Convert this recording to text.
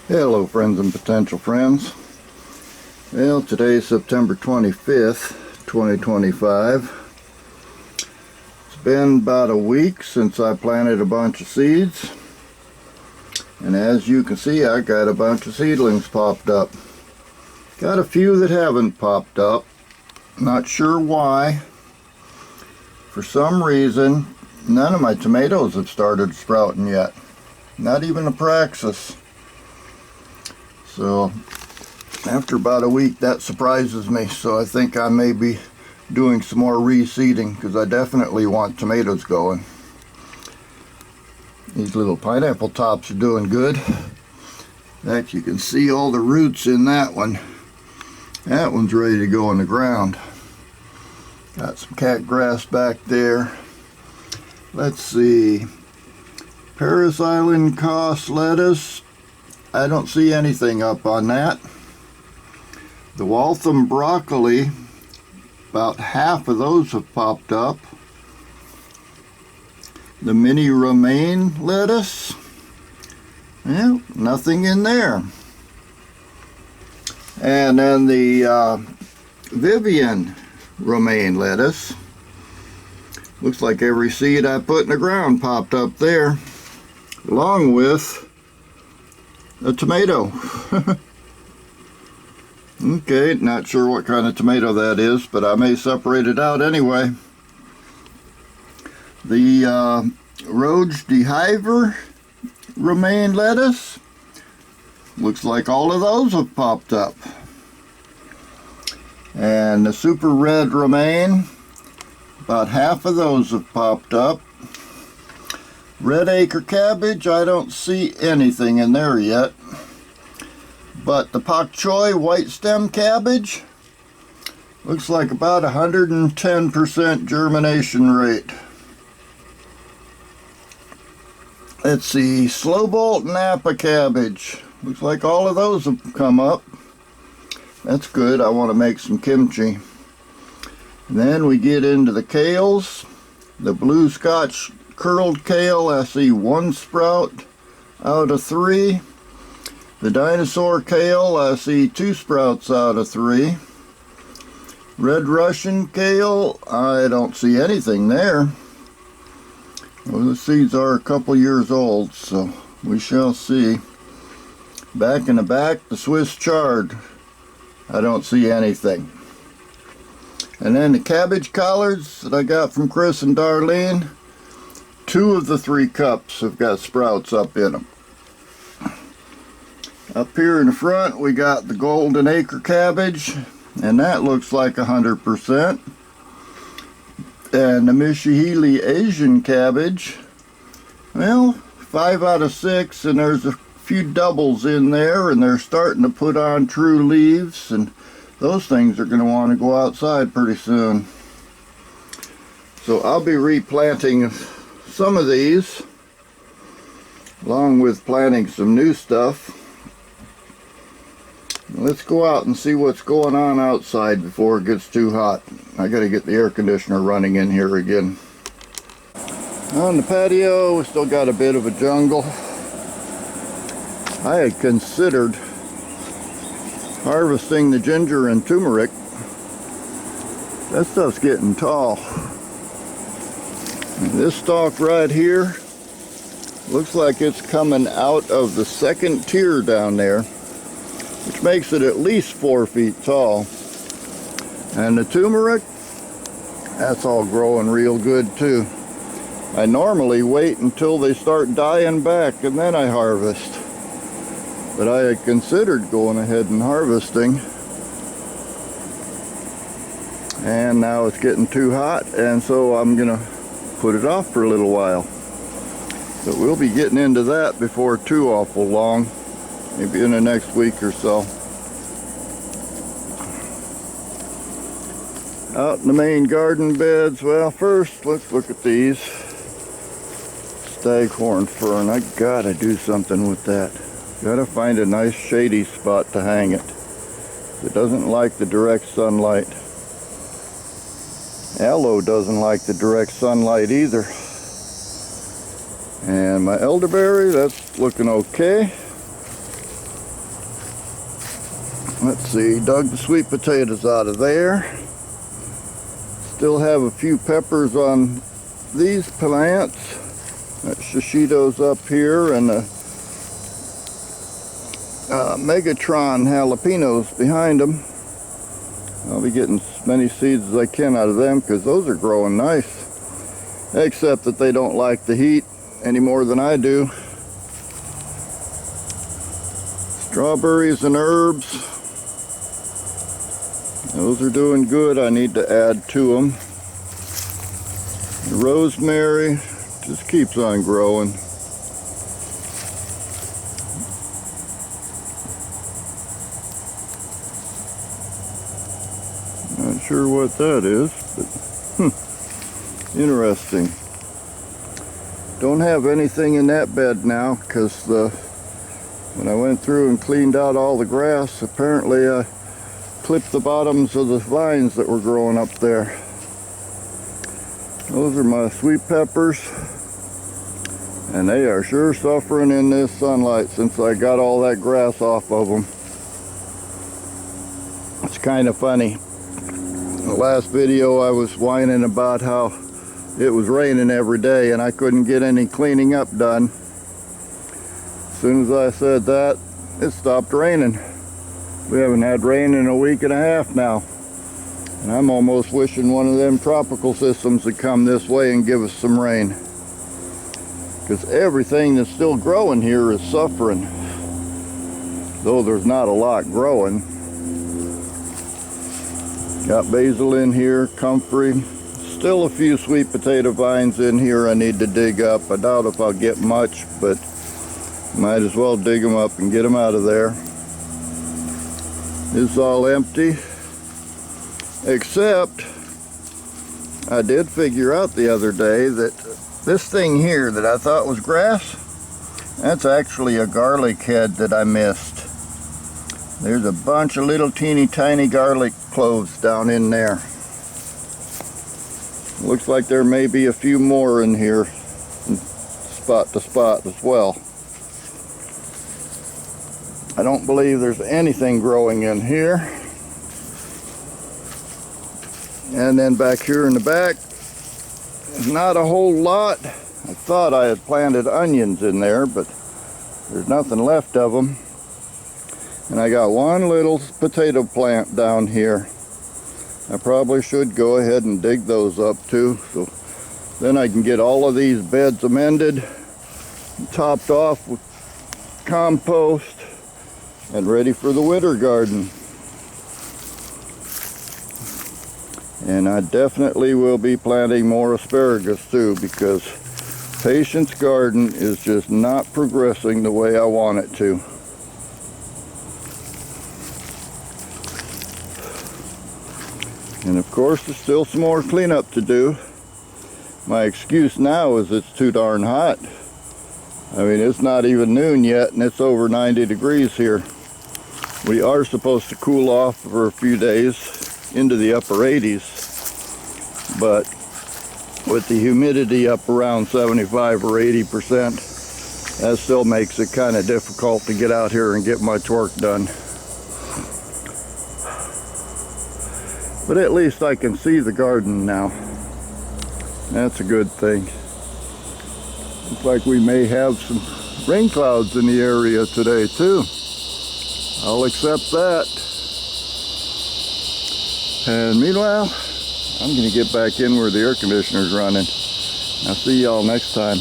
Hello friends and potential friends. Well, today's September 25th, 2025. It's been about a week since I planted a bunch of seeds. And as you can see, I got a bunch of seedlings popped up. Got a few that haven't popped up. Not sure why. For some reason, none of my tomatoes have started sprouting yet. Not even a praxis. So after about a week, that surprises me. So I think I may be doing some more reseeding because I definitely want tomatoes going. These little pineapple tops are doing good. In fact, you can see all the roots in that one. That one's ready to go in the ground. Got some cat grass back there. Let's see. Paris Island Cos lettuce. I don't see anything up on that. The Waltham broccoli, about half of those have popped up. The mini romaine lettuce, well, nothing in there. And then the Vivian romaine lettuce, looks like every seed I put in the ground popped up there, along with a tomato. Okay, not sure what kind of tomato that is, but I may separate it out anyway. The Roge de Hiver romaine lettuce, looks like all of those have popped up. And the super red romaine, about half of those have popped up. Red acre cabbage, I don't see anything in there yet. But the pak choi white stem cabbage, looks like about 110% germination rate. Let's see, slow bolt Napa cabbage, looks like all of those have come up. That's good, I want to make some kimchi. And then we get into the kales. The blue Scotch curled kale, I see one sprout out of 3. The dinosaur kale, I see 2 sprouts out of 3. Red Russian kale, I don't see anything there. Well, the seeds are a couple years old, so we shall see. Back in the back, the Swiss chard, I don't see anything. And then the cabbage collards that I got from Chris and Darlene, 2 of the 3 cups have got sprouts up in them. Up here in the front, we got the golden acre cabbage, and that looks like 100%. And the Mishihili Asian cabbage, well, 5 out of 6, and there's a few doubles in there, and they're starting to put on true leaves, and those things are going to want to go outside pretty soon. So I'll be replanting some of these, along with planting some new stuff. Let's go out and see what's going on outside before it gets too hot. I gotta get the air conditioner running in here again. On the patio, we still got a bit of a jungle. I had considered harvesting the ginger and turmeric. That stuff's getting tall. And this stalk right here looks like it's coming out of the second tier down there, which makes it at least 4 feet tall. And the turmeric, that's all growing real good too. I normally wait until they start dying back and then I harvest. But I had considered going ahead and harvesting. And now it's getting too hot, and so I'm gonna put it off for a little while. But we'll be getting into that before too awful long. Maybe in the next week or so. Out in the main garden beds, well, first let's look at these. Staghorn fern, I gotta do something with that. Gotta find a nice shady spot to hang it. It doesn't like the direct sunlight. Aloe doesn't like the direct sunlight either. And my elderberry, that's looking okay. Let's see, dug the sweet potatoes out of there. Still have a few peppers on these plants. That shishito's up here, and the Megatron jalapenos behind them. I'll be getting as many seeds as I can out of them because those are growing nice. Except that they don't like the heat any more than I do. Strawberries and herbs. Those are doing good. I need to add to them. The rosemary just keeps on growing. Not sure what that is, but interesting. Don't have anything in that bed now because when I went through and cleaned out all the grass, apparently I clipped the bottoms of the vines that were growing up there. Those are my sweet peppers, and they are sure suffering in this sunlight since I got all that grass off of them. It's kind of funny. The last video I was whining about how it was raining every day and I couldn't get any cleaning up done. As soon as I said that, it stopped raining. We haven't had rain in a week and a half now. And I'm almost wishing one of them tropical systems would come this way and give us some rain. Because everything that's still growing here is suffering. Though there's not a lot growing. Got basil in here, comfrey. Still a few sweet potato vines in here I need to dig up. I doubt if I'll get much, but might as well dig them up and get them out of there. It's all empty, except I did figure out the other day that this thing here that I thought was grass, that's actually a garlic head that I missed. There's a bunch of little teeny tiny garlic cloves down in there. Looks like there may be a few more in here, spot to spot as well. I don't believe there's anything growing in here. And then back here in the back, not a whole lot. I thought I had planted onions in there, but there's nothing left of them. And I got one little potato plant down here. I probably should go ahead and dig those up too, so then I can get all of these beds amended, topped off with compost, and ready for the winter garden. And I definitely will be planting more asparagus too, because Patience Garden is just not progressing the way I want it to. And of course there's still some more cleanup to do. My excuse now is it's too darn hot. I mean, it's not even noon yet and it's over 90 degrees here. We are supposed to cool off for a few days into the upper 80s, but with the humidity up around 75 or 80%, that still makes it kind of difficult to get out here and get much work done. But at least I can see the garden now. That's a good thing. Looks like we may have some rain clouds in the area today too. I'll accept that. And meanwhile, I'm going to get back in where the air conditioner's running. I'll see y'all next time.